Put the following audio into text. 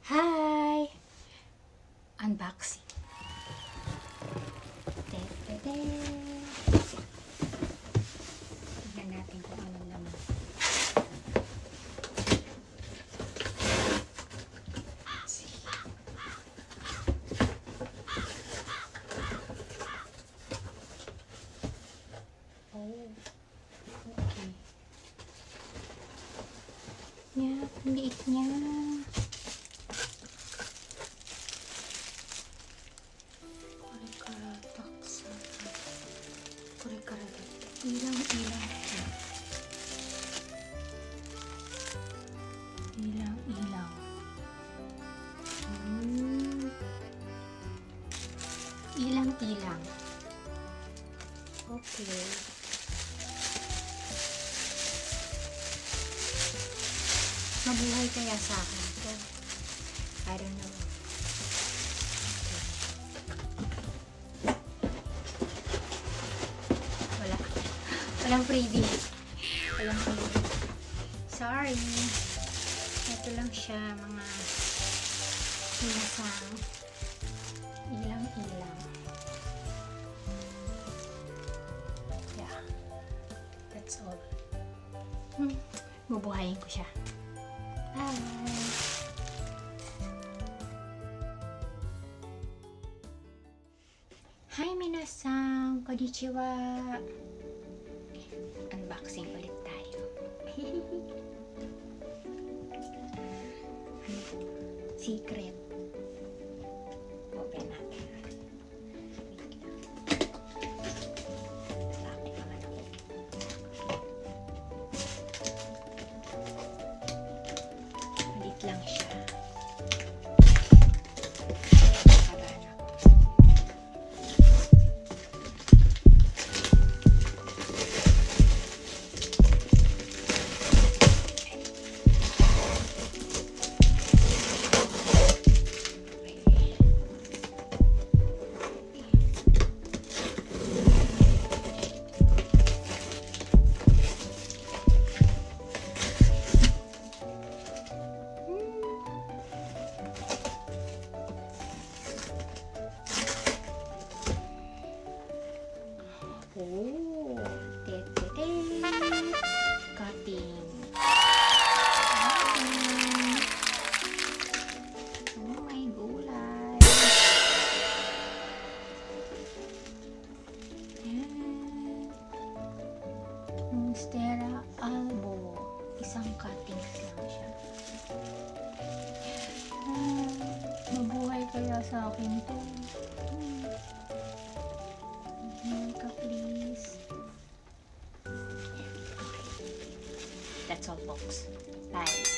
Hi! Unboxing. Tignan natin kung anong laman. Oh, okay. Yeah, ang liit niya. Ilang-ilang siya. Ilang-ilang. Ilang-ilang. Okay. Mabuhay kaya sa akin ito? I don't know. Walang freebie. Walang freebie. Sorry. Ito lang siya, mga sinasang ilang-ilang. Yeah. That's all. Bubuhayin ko siya. Bye! Hi minasan! Konnichiwa! Unboxing ulit tayo. Secret. Open natin. Lapit naman ako. Malit lang siya. Oh, cutting. Oh, may gulay. Yan. Monstera albo. Isang cutting lang siya. Mabuhay kaya sa akin to. Please. That's all, folks. Bye.